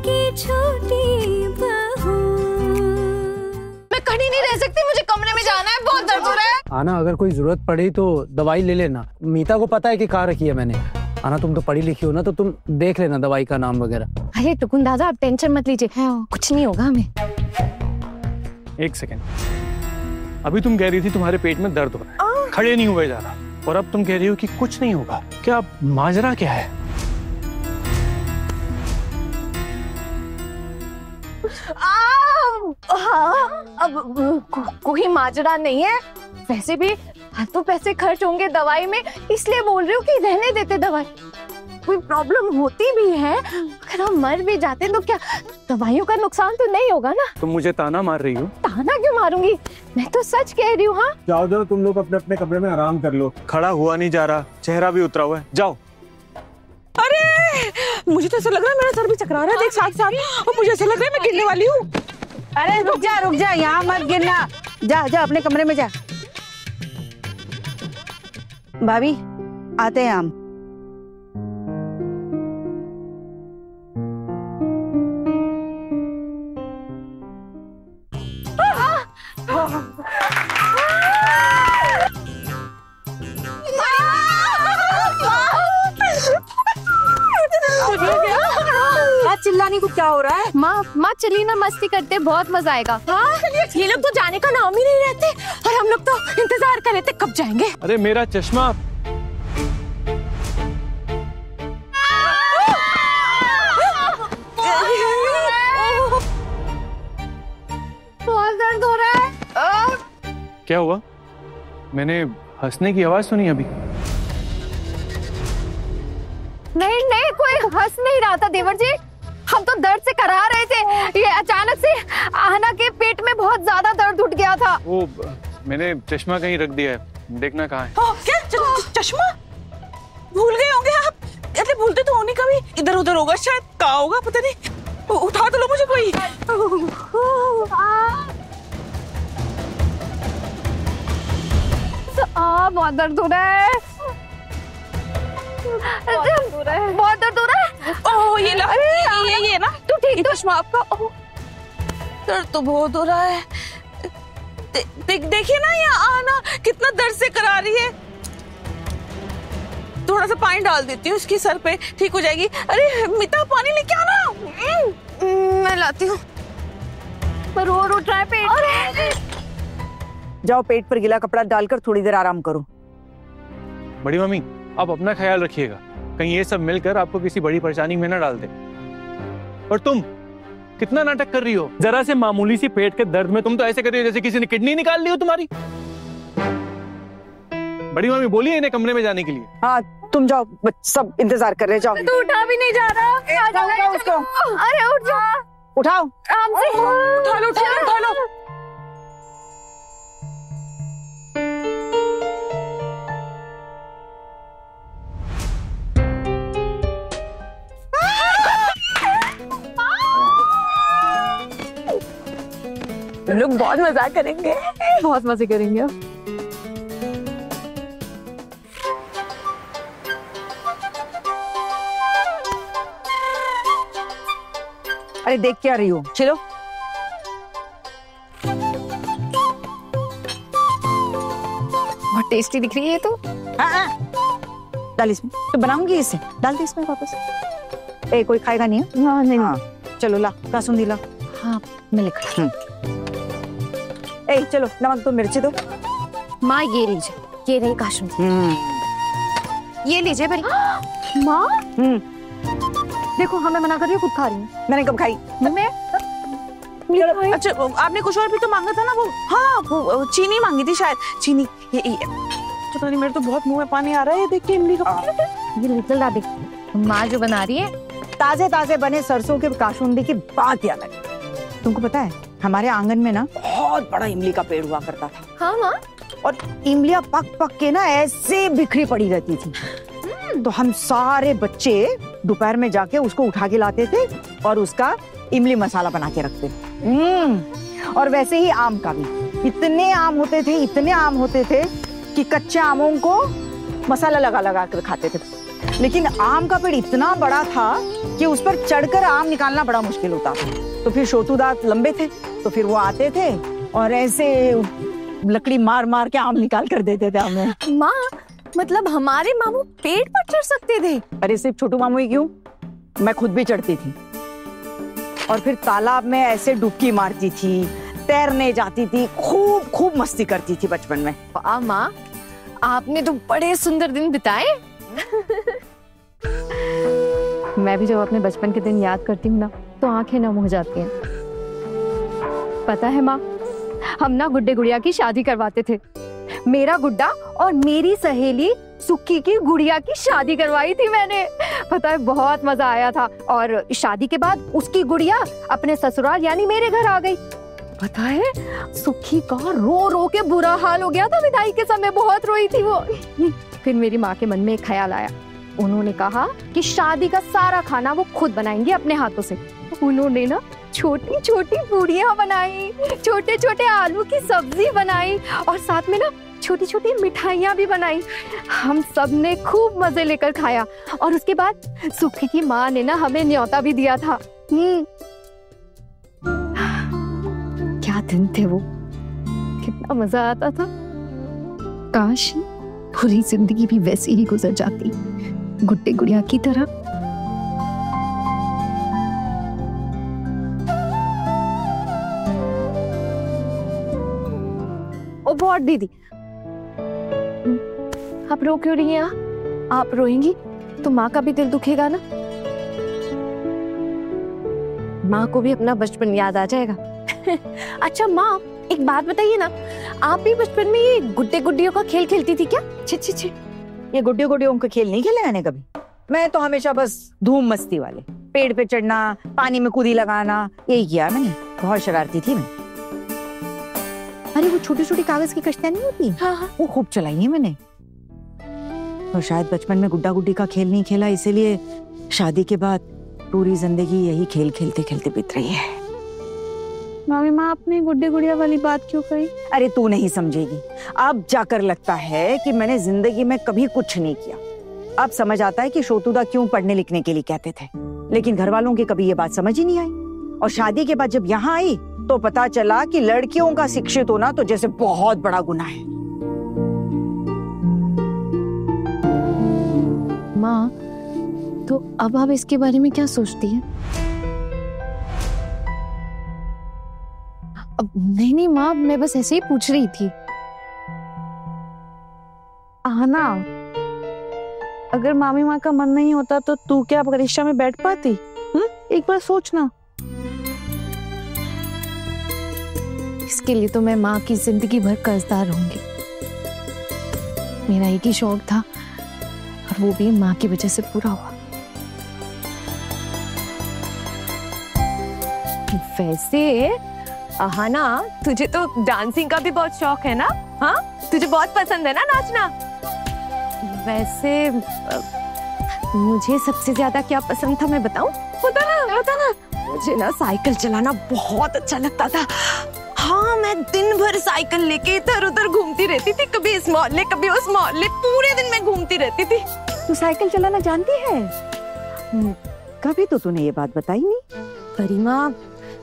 की छोटी बहू। मैं कहीं नहीं रह सकती, मुझे कमरे में जाना है, बहुत दर्द हो रहा है। आना, अगर कोई जरूरत पड़ी तो दवाई ले लेना। मीता को पता है कि कहाँ रखी है मैंने। आना, तुम तो पढ़ी लिखी हो ना, तो तुम देख लेना दवाई का नाम वगैरह। अरे टुकुन दादा, आप टेंशन मत लीजिए, कुछ नहीं होगा हमें। एक सेकेंड, अभी तुम कह रही थी तुम्हारे पेट में दर्द हो रहा है, खड़े नहीं हुए जा रहा, और अब तुम कह रही हो कि कुछ नहीं होगा। क्या माजरा क्या है? अब कोई माजरा नहीं है, वैसे भी तो पैसे खर्च होंगे दवाई में, इसलिए बोल रही हूँ कि रहने देते दवाई। कोई प्रॉब्लम होती भी है, अगर हम मर भी जाते तो क्या दवाइयों का नुकसान तो नहीं होगा ना। तुम मुझे ताना मार रही हो? ताना क्यों मारूंगी, मैं तो सच कह रही हूँ। हाँ जाओ जाओ, तुम लोग अपने अपने कमरे में आराम कर लो। खड़ा हुआ नहीं जा रहा, चेहरा भी उतरा हुआ है, जाओ। अरे मुझे तो ऐसा लग रहा है मेरा सर भी चकरा रहा है, देख साथ साथ, और मुझे ऐसा लग रहा है मैं गिरने वाली हूँ। अरे रुक जा, यहाँ मत गिरना, जा जा अपने कमरे में जा। भाभी आते हैं हम। चिल्लाने को क्या हो रहा है? माँ चलिए ना, मस्ती करते, बहुत मजा आएगा। हाँ ये लोग तो जाने का नाम ही नहीं रहते, और हम लोग तो इंतजार कर रहे थे कब जाएंगे। अरे मेरा चश्मा। बहुत दर्द हो रहा है। क्या हुआ? मैंने हंसने की आवाज सुनी अभी। नहीं, कोई हंस नहीं रहा था देवर जी, हम तो दर्द से करा रहे थे। ये अचानक से आहना के पेट में बहुत ज्यादा दर्द उठ गया था। वो मैंने चश्मा कहीं रख दिया है, देखना कहाँ है। क्या चश्मा भूल गए होंगे आप? अरे भूलते तो होनी कभी, इधर उधर होगा शायद, कहाँ होगा पता नहीं। उठा तो लो मुझे कोई। बहुत दर्द हो रहा है, बहुत दर्द हो रहा है। ओह ये ला, ये ना, तू ठीक तो? चश्मा आपका। ओह दर्द तो बहुत हो रहा है। देखिए ना ये आना कितना दर्द से करा रही है। थोड़ा सा पानी डाल देती हूँ इसके सर पे, ठीक हो जाएगी। अरे मीता पानी लेके आना। मैं लाती हूँ। रो रहा है पेट। जाओ पेट पर गीला कपड़ा डालकर थोड़ी देर आराम करो। बड़ी मम्मी, आप अपना ख्याल रखिएगा, कहीं ये सब मिलकर आपको किसी बड़ी परेशानी में ना डाल दे। और तुम कितना नाटक कर रही हो, जरा से मामूली सी पेट के दर्द में तुम तो ऐसे कर रही हो जैसे किसी ने किडनी निकाल ली हो तुम्हारी। बड़ी मम्मी बोलिए इन्हें कमरे में जाने के लिए। हाँ तुम जाओ, सब इंतजार कर रहे, जाओ। तू उठा भी नहीं जा रहा। उठाओ उसको। अरे उठ जा, उठाओ, आराम से उठा लो, उठा लो, उठा लो। हम लोग बहुत मजा करेंगे, बहुत मजे करेंगे। अरे देख क्या रही हो, चलो। बहुत टेस्टी दिख रही है तो। हाँ डाल इसमें, तो बनाऊंगी इसे, डाल दे इसमें वापस। ए कोई खाएगा नहीं है? हाँ नहीं। हाँ चलो ला, कासुंदी ला। हाँ मैं लिख। ए चलो नमक दो, मिर्ची दो। माँ ये लीजिए, ये रही काशुन। ये लीजिए बड़ी। माँ देखो, हमें मना कर रही हो, खुद खा रही हूँ। मैंने कब खाई? मैं अच्छा आपने कुछ और भी तो मांगा था ना वो? हाँ वो चीनी मांगी थी शायद, चीनी। ये पता नहीं, मेरे तो बहुत मुंह में पानी आ रहा है देख के इमली का। ये लिटिल दादी माँ जो बना रही है, ताजे ताजे बने सरसों के काशुंदी की बात ही अलग। तुमको पता है हमारे आंगन में ना बहुत बड़ा इमली का पेड़ हुआ करता था। हाँ माँ। और इमलियां पक पक के ना ऐसे बिखरी पड़ी रहती थी, तो हम सारे बच्चे दोपहर में जाके उसको उठा के लाते थे और उसका इमली मसाला बना के रखते। और वैसे ही आम का भी, इतने आम होते थे कि कच्चे आमों को मसाला लगा लगा कर खाते थे। लेकिन आम का पेड़ इतना बड़ा था कि उस पर चढ़कर आम निकालना बड़ा मुश्किल होता था। तो फिर छोटू दांत लंबे थे, तो फिर वो आते थे और ऐसे लकड़ी मार मार के आम निकाल कर देते थे हमें। माँ, मतलब हमारे मामू पेड़ पर चढ़ सकते थे? अरे सिर्फ छोटू मामू ही क्यों, मैं खुद भी चढ़ती थी और फिर तालाब में ऐसे डुबकी मारती थी, तैरने जाती थी, खूब खूब मस्ती करती थी बचपन में। वाह माँ, आपने तो बड़े सुंदर दिन बिताए। मैं भी जब अपने बचपन के दिन याद करती हूँ ना तो आंखें नम हो जाती हैं। पता है माँ, हम ना गुड्डे गुड़िया की शादी करवाते थे। मेरा गुड्डा और मेरी सहेली सुक्की की गुड़िया की शादी करवाई थी मैंने। पता है, बहुत मजा आया था। और शादी के बाद उसकी गुड़िया अपने ससुराल यानी मेरे घर आ गई। पता है, सुक्की का रो रो के बुरा हाल हो गया था विदाई के समय, बहुत रोई थी वो। फिर मेरी माँ के मन में एक ख्याल आया। उन्होंने कहा कि शादी का सारा खाना वो खुद बनाएंगे अपने हाथों से। उन्होंने ना छोटी छोटी पूड़ियाँ बनाई, छोटे छोटे आलू की सब्जी बनाई और साथ में ना छोटी छोटी मिठाइयाँ भी बनाई। हम सब ने खूब मजे लेकर खाया और उसके बाद सुक्की की माँ ने ना हमें न्योता भी दिया था। क्या दिन थे वो, कितना मजा आता था। काश पूरी जिंदगी भी वैसी ही गुजर जाती, गुड्डे गुड़िया की तरह। ओ बहुत दीदी, आप रो क्यों रही हैं? आप रोएंगी तो माँ का भी दिल दुखेगा ना। माँ को भी अपना बचपन याद आ जाएगा। अच्छा माँ, एक बात बताइए ना, आप भी बचपन में ये गुड्डे गुड्डियों का खेल खेलती थी क्या? छी छी छी, ये गुड्डे गुड्डियों का खेल नहीं खेले मैंने कभी। मैं तो हमेशा बस धूम मस्ती वाले, पेड़ पे चढ़ना, पानी में कूदी लगाना, यही किया मैंने। बहुत शरारती थी मैं। अरे वो छोटी छोटी कागज की कश्तियां नहीं होती, हाँ। वो खूब चलाई है मैंने। और शायद बचपन में गुड्डा गुड्डी का खेल नहीं खेला, इसीलिए शादी के बाद पूरी जिंदगी यही खेल खेलते खेलते बीत रही है। मामी माँ, आपने गुड्डे गुड़िया वाली बात क्यों कही? अरे तू नहीं समझेगी, अब जाकर लगता है कि मैंने जिंदगी में कभी कुछ नहीं किया। अब समझ आता है कि शोतुदा क्यों पढ़ने लिखने के लिए कहते थे, लेकिन घर वालों की कभी ये बात समझ ही नहीं आई। और शादी के बाद जब यहाँ आई तो पता चला कि लड़कियों का शिक्षित होना तो जैसे बहुत बड़ा गुनाह है। माँ, तो अब आप इसके बारे में क्या सोचती हैं? अब नहीं माँ, मैं बस ऐसे ही पूछ रही थी। आना, अगर मामी माँ का मन नहीं होता तो तू क्या परीक्षा में बैठ पाती? एक बार सोचना। इसके लिए तो मैं माँ की जिंदगी भर कर्जदार रहूंगी। मेरा एक ही शौक था और वो भी माँ की वजह से पूरा हुआ। वैसे अहाना, तुझे तो डांसिंग का भी बहुत शौक है ना? हाँ, तुझे बहुत पसंद है ना नाचना? वैसे मुझे सबसे ज्यादा क्या पसंद था मैं बताऊं? बता ना। मुझे ना साइकिल चलाना बहुत अच्छा लगता था। हाँ, मैं दिन भर साइकिल लेके इधर उधर घूमती रहती थी, कभी इस मोहल्ले कभी उस मोहल्ले, पूरे दिन मैं घूमती रहती थी। तू साइकिल चलाना जानती है? कभी तो तूने ये बात बताई नहीं। गरिमा,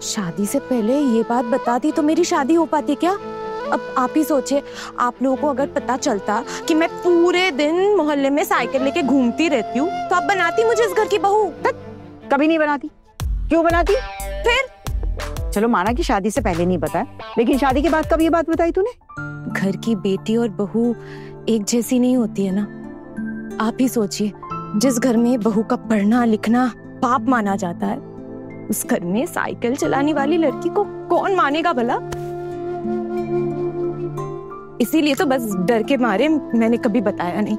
शादी से पहले ये बात बताती तो मेरी शादी हो पाती क्या? अब आप ही सोचे, आप लोगों को अगर पता चलता कि मैं पूरे दिन मोहल्ले में साइकिल लेके घूमती रहती हूँ तो आप बनाती मुझे इस घर की बहू? कभी नहीं बनाती। क्यों बनाती? फिर चलो माना कि शादी से पहले नहीं बताया, लेकिन शादी के बाद कब ये बात बताई तूने? घर की बेटी और बहू एक जैसी नहीं होती है ना। आप ही सोचिए, जिस घर में बहू का पढ़ना लिखना पाप माना जाता है, उस घर में साइकिल चलाने वाली लड़की को कौन मानेगा भला? इसीलिए तो बस डर के मारे मैंने कभी बताया नहीं।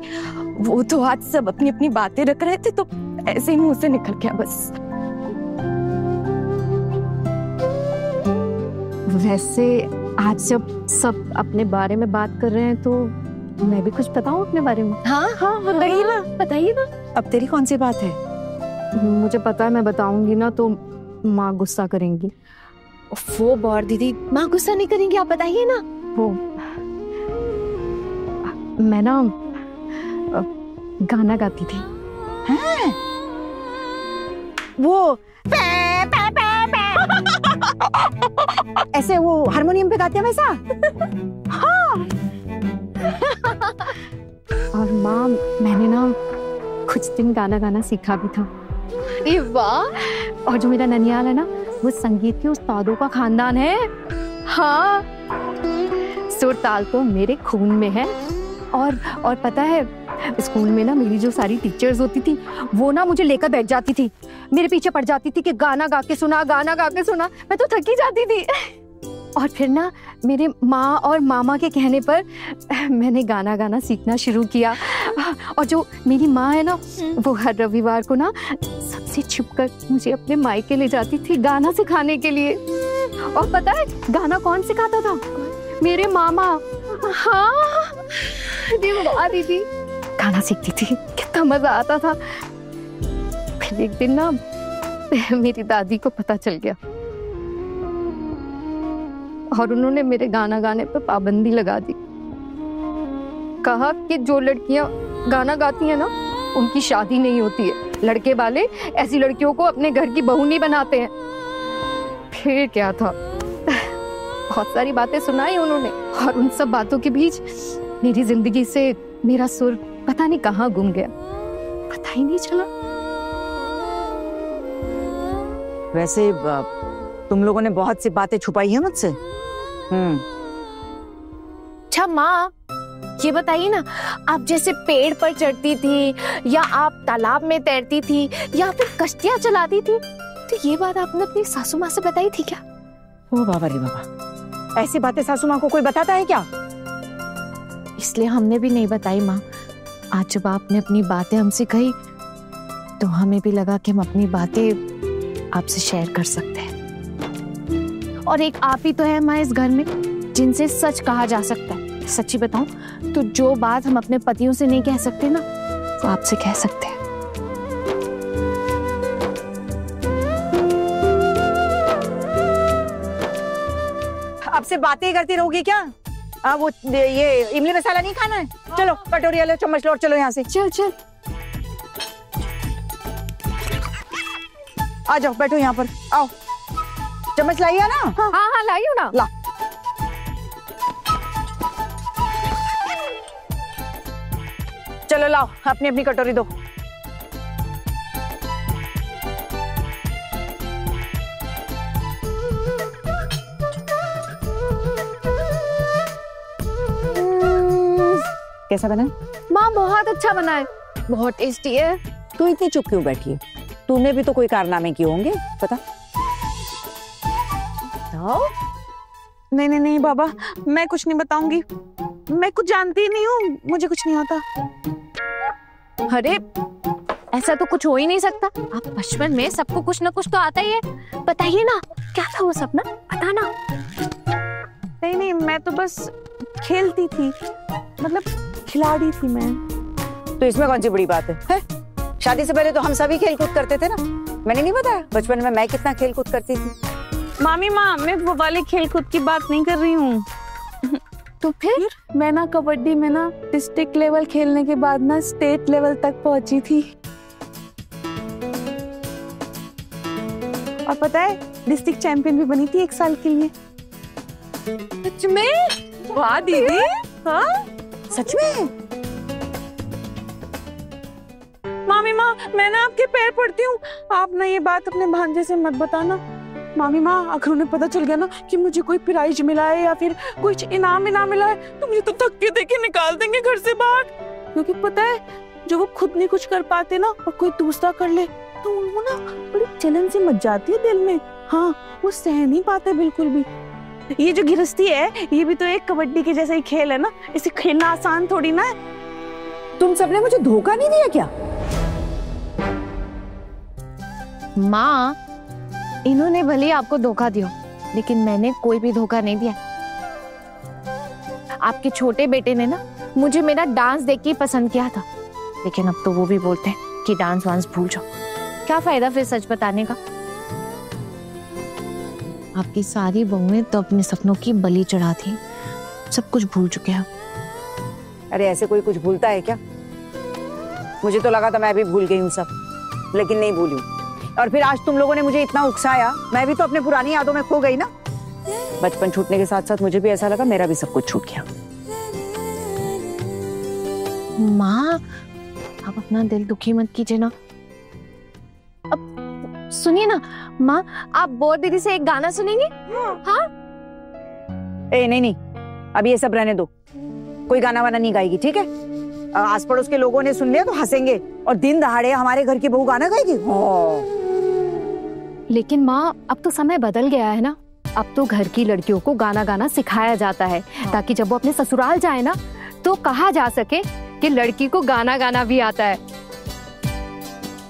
वो तो आज सब अपनी अपनी बातें रख रहे थे तो ऐसे ही मुंह से निकल गया बस। वैसे आज जब सब अपने बारे में बात कर रहे हैं तो मैं भी कुछ बताऊं अपने बारे में? हाँ, बताइए ना, बताइए ना। अब तेरी कौन सी बात है? मुझे पता है मैं बताऊंगी ना तो माँ गुस्सा करेंगी। वो बार दीदी, माँ गुस्सा नहीं करेंगी, आप बताइए ना। वो मैं ना गाना गाती थी। हैं? वो पे, पे, पे, पे। ऐसे वो हारमोनियम पे गाते हैं वैसा। हाँ। और माँ, मैंने ना कुछ दिन गाना गाना सीखा भी था। अरे वाह। और जो मेरा ननियाल है ना, वो संगीत के उस्तादों का खानदान है। हाँ, सुर ताल तो मेरे खून में है। और पता है, स्कूल में ना मेरी जो सारी टीचर्स होती थी, वो ना मुझे लेकर बैठ जाती थी, मेरे पीछे पड़ जाती थी कि गाना गा के सुना, गाना गा के सुना। मैं तो थकी जाती थी। और फिर ना मेरे माँ और मामा के कहने पर मैंने गाना गाना सीखना शुरू किया। और जो मेरी माँ है ना, वो हर रविवार को ना सबसे छिपकर मुझे अपने मायके ले जाती थी गाना सिखाने के लिए। और पता है गाना कौन सिखाता था? मेरे मामा। हाँ, दीदी गाना सीखती थी, कितना मजा आता था। फिर एक दिन ना मेरी दादी को पता चल गया और उन्होंने मेरे गाना गाने पर पाबंदी लगा दी। कहा कि जो लड़कियां गाना गाती हैं ना, उनकी शादी नहीं होती है। लड़के वाले ऐसी लड़कियों को अपने घर की बहू नहीं बनाते हैं। फिर क्या था, बहुत सारी बातें सुनाई उन्होंने। और उन सब बातों के बीच मेरी जिंदगी से मेरा सुर पता नहीं कहाँ गुम गया, पता ही नहीं चला। वैसे तुम लोगों ने बहुत सी बातें छुपाई है मुझसे। अच्छा माँ, ये बताइए ना, आप जैसे पेड़ पर चढ़ती थी, या आप तालाब में तैरती थी, या फिर कश्तियां चलाती थी, तो ये बात आपने अपनी सासू माँ से बताई थी क्या? ओ बाबा रे बाबा, ऐसी बातें सासू माँ को कोई बताता है क्या? इसलिए हमने भी नहीं बताई माँ। आज जब आपने अपनी बातें हमसे कही, तो हमें भी लगा कि हम अपनी बातें आपसे शेयर कर सकते हैं। और एक आप ही तो है माँ इस घर में जिनसे सच कहा जा सकता है। सच्ची बताऊं तो जो बात हम अपने पतियों से नहीं कह सकते ना, वो आपसे कह सकते हैं। आपसे बातें करती रहोगी क्या? वो ये इमली मसाला नहीं खाना है? चलो कटोरी लो, चम्मच लो और चलो यहाँ से। चल चल, आ जाओ, बैठो यहाँ पर, आओ। चम्मच लाइए ना? हाँ हाँ लाई हूँ ना। ला। चलो लाओ, अपनी अपनी कटोरी दो। कैसा बना? माँ बहुत अच्छा बना है, बहुत टेस्टी है। तू इतनी चुप क्यों बैठी है? तूने भी तो कोई कारनामे किए होंगे, पता? नहीं नहीं नहीं बाबा, मैं कुछ नहीं बताऊंगी। मैं कुछ जानती ही नहीं हूँ, मुझे कुछ नहीं आता। अरे ऐसा तो कुछ हो ही नहीं सकता। आप बचपन में सबको कुछ ना कुछ तो आता ही है। बताइए ना, क्या था वो सपना, बताना। नहीं नहीं, मैं तो बस खेलती थी, मतलब खिलाड़ी थी मैं। तो इसमें कौन सी बड़ी बात है? शादी से पहले तो हम सभी खेल कूद करते थे ना। मैंने नहीं बताया बचपन में मैं कितना खेल कूद करती थी? मामी माँ, मैं वो वाले खेल कूद की बात नहीं कर रही हूँ। तो फिर मैं ना कबड्डी में ना डिस्ट्रिक्ट लेवल खेलने के बाद ना स्टेट लेवल तक पहुंची थी। और पता है, डिस्ट्रिक्ट चैंपियन भी बनी थी 1 साल के लिए। सच में? वाह दीदी। हाँ सच में? मामी माँ, मैं ना आपके पैर पड़ती हूँ, आप ना ये बात अपने भांजे से मत बताना। मामी माँ, अगर उन्हें पता चल गया ना कि मुझे कोई प्राइज मिला है या फिर कुछ इनाम मिला है, तो मुझे तो धक्के देके निकाल देंगे घर से बाहर। क्योंकि पता है, जो वो खुद नहीं कुछ कर पाते ना और कोई दूसरा कर ले, तो उनको ना बड़ी जलन सी मच जाती है दिल में। हाँ, वो सह नहीं पाते बिल्कुल भी। ये जो गिरस्ती है, ये भी तो एक कबड्डी के जैसा ही खेल है ना। इसे खेलना आसान थोड़ी ना है। तुम सबने मुझे धोखा नहीं दिया क्या? माँ, इन्होंने भले आपको धोखा दिया, लेकिन मैंने कोई भी धोखा नहीं दिया। आपके छोटे बेटे ने ना मुझे मेरा डांस देख के पसंद किया था, लेकिन अब तो वो भी बोलते हैं कि डांस वांस भूल जाओ। क्या फायदा फिर सच बताने का? आपकी सारी बहुएं तो अपने सपनों की बलि चढ़ा थी, सब कुछ भूल चुके हैं। अरे ऐसे कोई कुछ भूलता है क्या? मुझे तो लगा था मैं भी भूल गई हूँ सब, लेकिन नहीं भूली हूँ। और फिर आज तुम लोगों ने मुझे इतना उकसाया, मैं भी तो अपने पुरानी यादों में खो गई ना। बचपन छूटने के साथ साथ मुझे भी ऐसा लगा मेरा भी सब कुछ छूट गया। माँ आप अपना दिल दुखी मत कीजिए ना। अब सुनिए ना माँ, आप बोर दीदी से एक गाना सुनेंगे? हाँ ए नहीं, अब ये सब रहने दो, कोई गाना वाना नहीं गाएगी, ठीक है? आस पड़ोस के लोगों ने सुन लिया तो हंसेंगे, और दिन दहाड़े हमारे घर की बहू गाना गाएगी। लेकिन माँ अब तो समय बदल गया है ना, अब तो घर की लड़कियों को गाना गाना सिखाया जाता है, ताकि जब वो अपने ससुराल जाए ना तो कहा जा सके कि लड़की को गाना गाना भी आता है।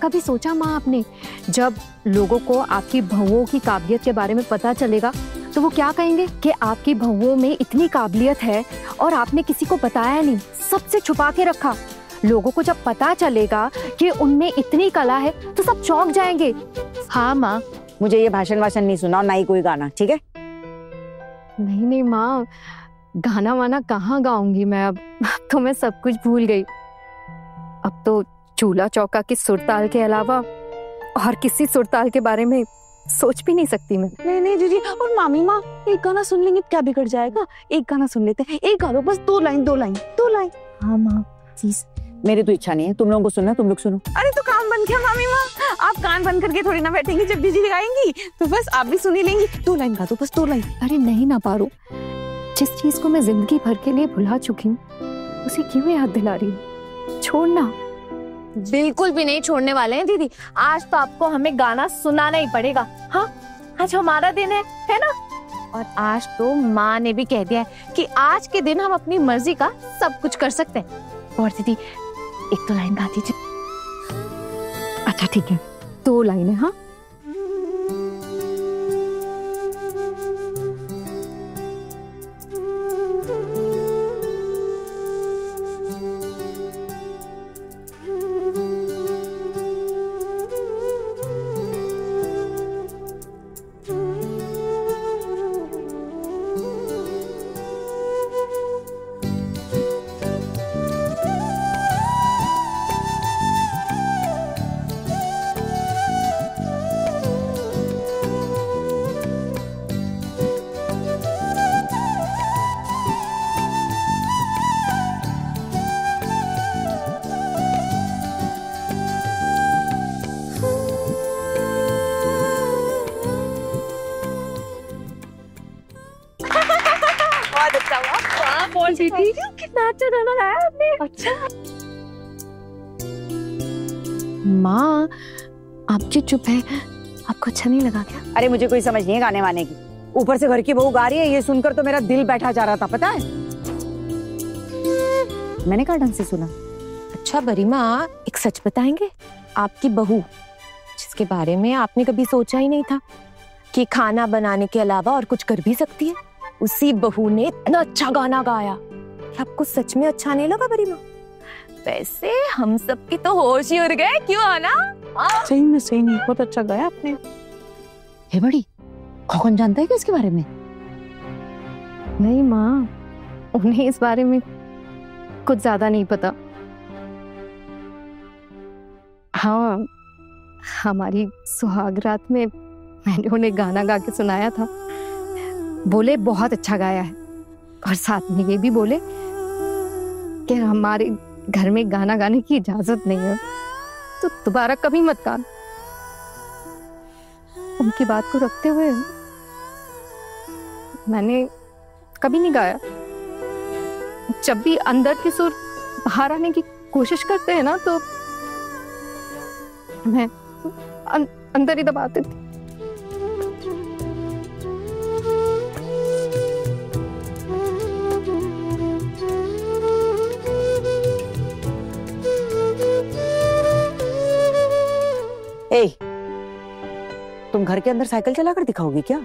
कभी सोचा माँ आपने, जब लोगों को आपकी बहुओं की काबिलियत के बारे में पता चलेगा तो वो क्या कहेंगे कि आपकी बहुओं में इतनी काबिलियत है और आपने किसी को बताया नहीं, सबसे छुपा के रखा। लोगों को जब पता चलेगा कि उनमें इतनी कला है तो सब चौंक जाएंगे। हाँ माँ, मुझे ये भाषण नहीं सुना, ना ही कोई गाना, ठीक है? नहीं माँ, गाना वाना कहाँ गाऊंगी मैं अब तो मैं सब कुछ भूल गई। अब तो चूल्हा चौका की सुरताल के अलावा और किसी सुरताल के बारे में सोच भी नहीं सकती मैं। नहीं दीदी, और मामी माँ एक गाना सुन लेंगे क्या बिगड़ जाएगा? एक गाना सुन लेते हैं, एक गा लो बस, 2 लाइन। हाँ माँ प्लीज, मेरी तो इच्छा नहीं है, तुम लोगों को सुनना तुम लोग सुनो। अरे तो कान बंद किया मामी माँ, आप कान बंद करके थोड़ी ना बैठेंगी, जब दीदी गाएंगी तो बस आप भी सुन ही लेंगी। 2 लाइन गा दो बस, 2 लाइन। अरे नहीं ना पारो, जिस चीज को मैं जिंदगी भर के लिए भुला चुकी हूँ उसे क्यों याद दिला रही हूँ? छोड़ना। बिल्कुल भी नहीं छोड़ने वाले हैं दीदी, आज तो आपको हमें गाना सुनाना ही पड़ेगा। हाँ आज हमारा दिन है ना? और आज तो माँ ने भी कह दिया है कि आज के दिन हम अपनी मर्जी का सब कुछ कर सकते हैं। और दीदी 1-2 लाइन गा दीजिए। अच्छा ठीक है, 2 लाइनें। हाँ दीदी कितना अच्छा गाना गाया आपने। अच्छा माँ आप क्यों चुप है, आपको अच्छा नहीं लगा क्या? अरे मुझे कोई समझ नहीं है गाने वाने की, ऊपर से घर की बहू गा रही है, ये सुनकर तो मेरा दिल बैठा जा रहा था, पता है? मैंने कहा ढंग से सुना। अच्छा बरीमा, एक सच बताएंगे? आपकी बहू जिसके बारे में आपने कभी सोचा ही नहीं था कि खाना बनाने के अलावा और कुछ कर भी सकती है, उसी बहू ने इतना अच्छा गाना गाया कि आपको सच में अच्छा नहीं लगा बरीमा? वैसे हम सब की तो होश ही उड़ गए, क्यों आना? सही में बहुत अच्छा गाया आपने। हे बड़ी, कौन जानता है कि इसके बारे में? नहीं माँ, उन्हें इस बारे में कुछ ज्यादा नहीं पता। हाँ, हमारी सुहाग रात में मैंने उन्हें गाना गा के सुनाया था, बोले बहुत अच्छा गाया है, और साथ में ये भी बोले कि हमारे घर में गाना गाने की इजाजत नहीं है, तो दोबारा कभी मत गा। उनकी बात को रखते हुए मैंने कभी नहीं गाया। जब भी अंदर के सुर बाहर आने की कोशिश करते हैं ना, तो मैं अंदर ही दबाते थे। ए, तुम घर के अंदर साइकिल चलाकर दिखाओगी क्या?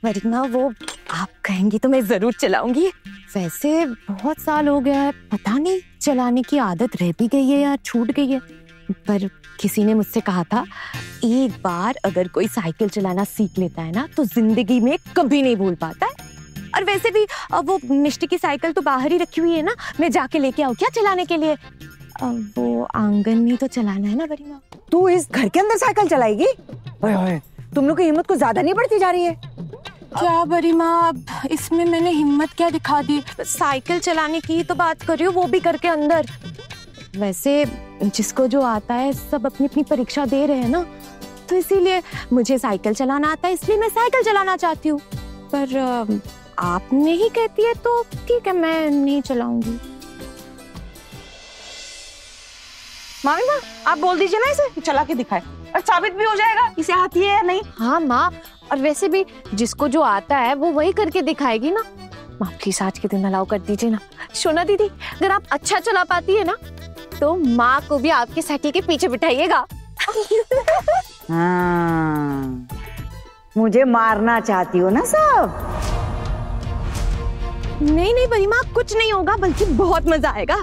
वरना वो आप कहेंगी तो मैं जरूर चलाऊंगी। वैसे बहुत साल हो गया है, पता नहीं चलाने की आदत रह भी गई है या छूट गई है, पर किसी ने मुझसे कहा था एक बार अगर कोई साइकिल चलाना सीख लेता है ना तो जिंदगी में कभी नहीं भूल पाता है। और वैसे भी वो मिष्टी की साइकिल तो बाहर ही रखी हुई है ना, मैं जाके लेके आऊँ क्या चलाने के लिए? वो आंगन में तो चलाना है ना बड़ी माँ। तू इस घर के अंदर साइकिल चलाएगी? ओए ओए, तुम लोग की हिम्मत कुछ ज्यादा नहीं बढ़ती जा रही है? क्या बड़ी माँ, अब इसमें मैंने हिम्मत क्या दिखा दी? साइकिल चलाने की तो बात कर रही हूँ, वो भी घर के अंदर। वैसे जिसको जो आता है सब अपनी अपनी परीक्षा दे रहे हैं ना, तो इसीलिए मुझे साइकिल चलाना आता है, इसलिए मैं साइकिल चलाना चाहती हूँ। पर आप नहीं कहती है तो ठीक है, मैं नहीं चलाऊंगी। मामी माँ, आप बोल दीजिए ना इसे चला के दिखाए, और साबित भी हो जाएगा इसे आती है या नहीं। हाँ माँ, और वैसे भी जिसको जो आता है वो वही करके दिखाएगी ना। माँ प्लीज आज के दिन अलाउ कर दीजिए ना। शोना दीदी, अगर आप अच्छा चला पाती है ना तो माँ को भी आपके साइकिल के पीछे बिठाइएगा। हाँ, मुझे मारना चाहती हो ना सब? नहीं नहीं बड़ी माँ, कुछ नहीं होगा, बल्कि बहुत मजा आएगा।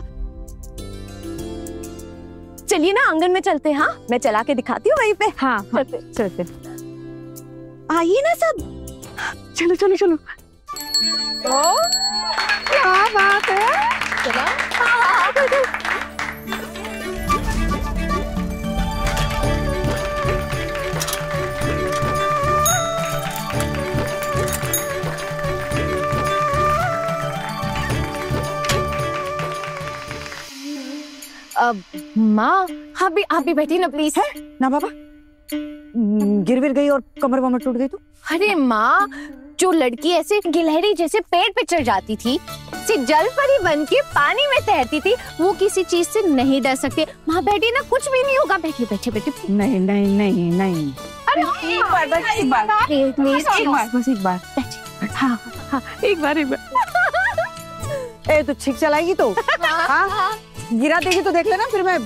चलिए ना आंगन में चलते हैं। हाँ, मैं चला के दिखाती हूँ वहीं पे। हाँ हाँ, चलते। आइए ना सब। चलो चलो चलो। क्या बात है, चला। अब माँ, आप भी बैठी ना प्लीज। है ना बाबा, गिर विर गई और कमर वमर टूट गई तो? अरे माँ, जो लड़की ऐसे गिलहरी जैसे पेड़ पे चढ़ जाती थी, जल परी बन के पानी में तैरती थी, वो किसी चीज से नहीं डर सकती। माँ बैठी ना, कुछ भी नहीं होगा। बैठी बैठी बैठी। नहीं नहीं नहीं नहीं। अरे एक बार बस, एक बार बस एक बार बैठी। हाँ हाँ, एक बार। ए तो ठीक चलाएगी तो? हाँ, गिरा देगी तो देख लेना, फिर मैं